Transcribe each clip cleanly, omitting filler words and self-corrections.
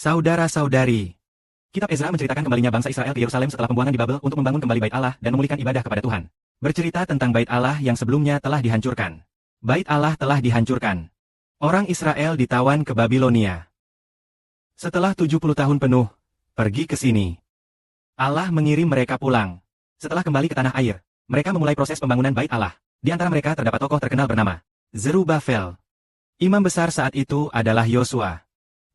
Saudara-saudari, Kitab Ezra menceritakan kembalinya bangsa Israel ke Yerusalem setelah pembuangan di Babel untuk membangun kembali Bait Allah dan memulihkan ibadah kepada Tuhan. Bercerita tentang Bait Allah yang sebelumnya telah dihancurkan. Bait Allah telah dihancurkan. Orang Israel ditawan ke Babilonia. Setelah 70 tahun penuh, pergi ke sini. Allah mengirim mereka pulang. Setelah kembali ke tanah air, mereka memulai proses pembangunan Bait Allah. Di antara mereka terdapat tokoh terkenal bernama Zerubabel. Imam besar saat itu adalah Yosua.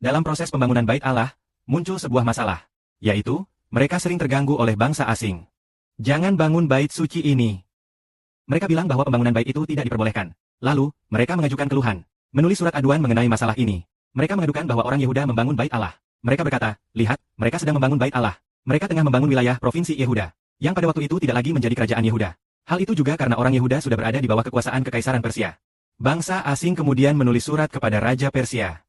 Dalam proses pembangunan Bait Allah, muncul sebuah masalah, yaitu, mereka sering terganggu oleh bangsa asing. Jangan bangun bait suci ini. Mereka bilang bahwa pembangunan bait itu tidak diperbolehkan. Lalu, mereka mengajukan keluhan, menulis surat aduan mengenai masalah ini. Mereka mengadukan bahwa orang Yehuda membangun bait Allah. Mereka berkata, lihat, mereka sedang membangun bait Allah. Mereka tengah membangun wilayah provinsi Yehuda, yang pada waktu itu tidak lagi menjadi kerajaan Yehuda. Hal itu juga karena orang Yehuda sudah berada di bawah kekuasaan Kekaisaran Persia. Bangsa asing kemudian menulis surat kepada Raja Persia,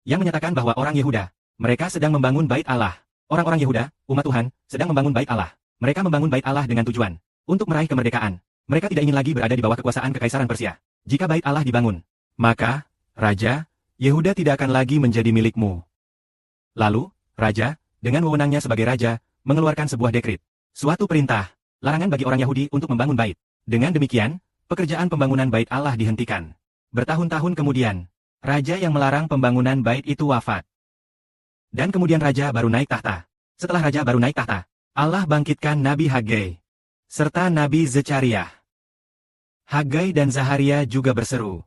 yang menyatakan bahwa orang Yehuda, mereka sedang membangun bait Allah. Orang-orang Yehuda, umat Tuhan, sedang membangun bait Allah. Mereka membangun bait Allah dengan tujuan untuk meraih kemerdekaan. Mereka tidak ingin lagi berada di bawah kekuasaan Kekaisaran Persia. Jika bait Allah dibangun, maka, Raja, Yehuda tidak akan lagi menjadi milikmu. Lalu, Raja, dengan wewenangnya sebagai Raja, mengeluarkan sebuah dekret, suatu perintah, larangan bagi orang Yahudi untuk membangun bait. Dengan demikian, pekerjaan pembangunan bait Allah dihentikan. Bertahun-tahun kemudian, Raja yang melarang pembangunan bait itu wafat. Dan kemudian Raja baru naik tahta. Setelah Raja baru naik tahta, Allah bangkitkan Nabi Hagai, serta Nabi Zechariah. Hagai dan Zaharia juga berseru.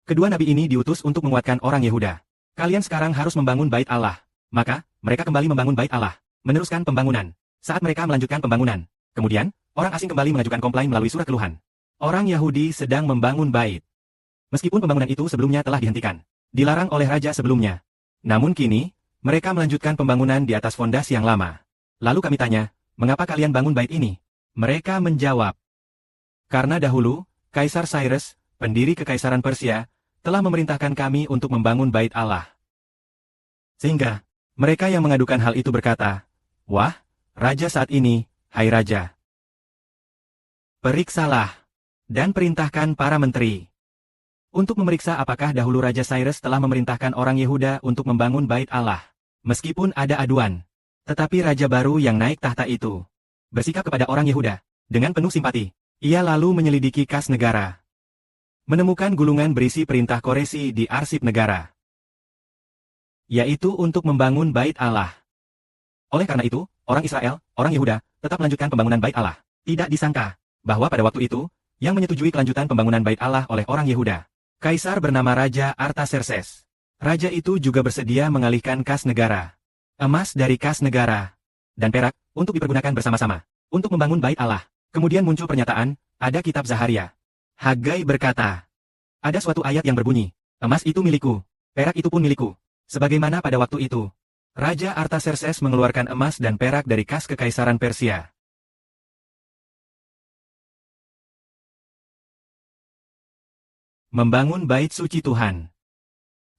Kedua nabi ini diutus untuk menguatkan orang Yehuda. Kalian sekarang harus membangun bait Allah. Maka, mereka kembali membangun bait Allah, meneruskan pembangunan. Saat mereka melanjutkan pembangunan, kemudian, orang asing kembali mengajukan komplain melalui surat keluhan. Orang Yahudi sedang membangun bait. Meskipun pembangunan itu sebelumnya telah dihentikan, dilarang oleh Raja sebelumnya. Namun kini, mereka melanjutkan pembangunan di atas fondasi yang lama. Lalu kami tanya, mengapa kalian bangun bait ini? Mereka menjawab, karena dahulu, Kaisar Cyrus, pendiri Kekaisaran Persia, telah memerintahkan kami untuk membangun bait Allah. Sehingga, mereka yang mengadukan hal itu berkata, wah, Raja saat ini, hai Raja, periksalah, dan perintahkan para menteri untuk memeriksa apakah dahulu Raja Cyrus telah memerintahkan orang Yehuda untuk membangun bait Allah. Meskipun ada aduan, tetapi raja baru yang naik tahta itu bersikap kepada orang Yehuda dengan penuh simpati. Ia lalu menyelidiki kas negara, menemukan gulungan berisi perintah koresi di arsip negara, yaitu untuk membangun bait Allah. Oleh karena itu, orang Israel, orang Yehuda, tetap melanjutkan pembangunan bait Allah. Tidak disangka bahwa pada waktu itu, yang menyetujui kelanjutan pembangunan bait Allah oleh orang Yehuda, Kaisar bernama Raja Artaxerxes. Raja itu juga bersedia mengalihkan kas negara, emas dari kas negara, dan perak, untuk dipergunakan bersama-sama, untuk membangun bait Allah. Kemudian muncul pernyataan, ada kitab Zaharia. Hagai berkata, ada suatu ayat yang berbunyi, emas itu milikku, perak itu pun milikku. Sebagaimana pada waktu itu, Raja Artaxerxes mengeluarkan emas dan perak dari kas Kekaisaran Persia. Membangun bait suci Tuhan.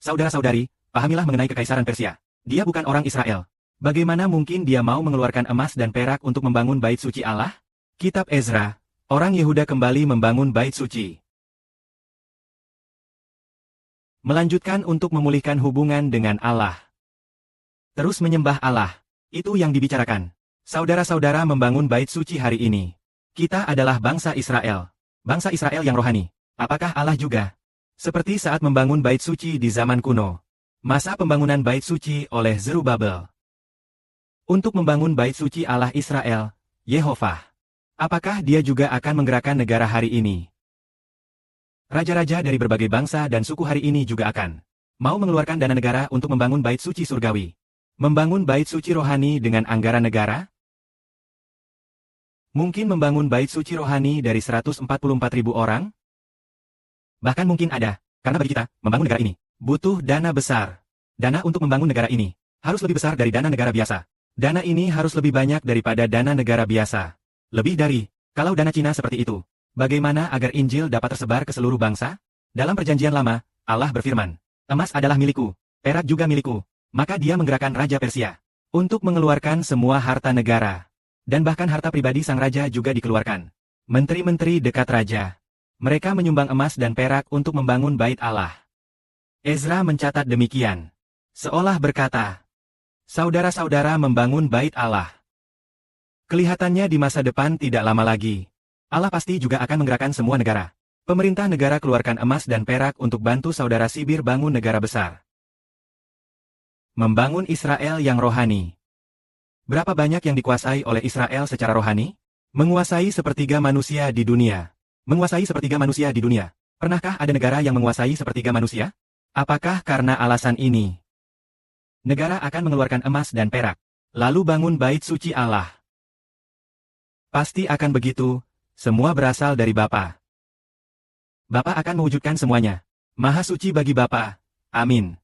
Saudara-saudari, pahamilah mengenai Kekaisaran Persia. Dia bukan orang Israel. Bagaimana mungkin dia mau mengeluarkan emas dan perak untuk membangun bait suci Allah? Kitab Ezra, orang Yehuda kembali membangun bait suci. Melanjutkan untuk memulihkan hubungan dengan Allah. Terus menyembah Allah. Itu yang dibicarakan. Saudara-saudara membangun bait suci hari ini. Kita adalah bangsa Israel. Bangsa Israel yang rohani. Apakah Allah juga? Seperti saat membangun bait suci di zaman kuno. Masa pembangunan bait suci oleh Zerubabel. Untuk membangun bait suci Allah Israel, Yehovah. Apakah dia juga akan menggerakkan negara hari ini? Raja-raja dari berbagai bangsa dan suku hari ini juga akan mau mengeluarkan dana negara untuk membangun bait suci surgawi. Membangun bait suci rohani dengan anggaran negara? Mungkin membangun bait suci rohani dari 144.000 orang? Bahkan mungkin ada, karena bagi kita, membangun negara ini, butuh dana besar. Dana untuk membangun negara ini, harus lebih besar dari dana negara biasa. Dana ini harus lebih banyak daripada dana negara biasa. Lebih dari, kalau dana Cina seperti itu. Bagaimana agar Injil dapat tersebar ke seluruh bangsa? Dalam perjanjian lama, Allah berfirman, emas adalah milikku, perak juga milikku. Maka dia menggerakkan Raja Persia untuk mengeluarkan semua harta negara. Dan bahkan harta pribadi sang raja juga dikeluarkan. Menteri-menteri dekat raja. Mereka menyumbang emas dan perak untuk membangun bait Allah. Ezra mencatat demikian. Seolah berkata, Saudara-saudara membangun bait Allah. Kelihatannya di masa depan tidak lama lagi. Allah pasti juga akan menggerakkan semua negara. Pemerintah negara keluarkan emas dan perak untuk bantu saudara Sibir bangun negara besar. Membangun Israel yang rohani. Berapa banyak yang dikuasai oleh Israel secara rohani? Menguasai sepertiga manusia di dunia. Menguasai sepertiga manusia di dunia. Pernahkah ada negara yang menguasai sepertiga manusia? Apakah karena alasan ini negara akan mengeluarkan emas dan perak, lalu bangun bait suci Allah? Pasti akan begitu, semua berasal dari Bapa. Bapa akan mewujudkan semuanya. Maha suci bagi Bapa. Amin.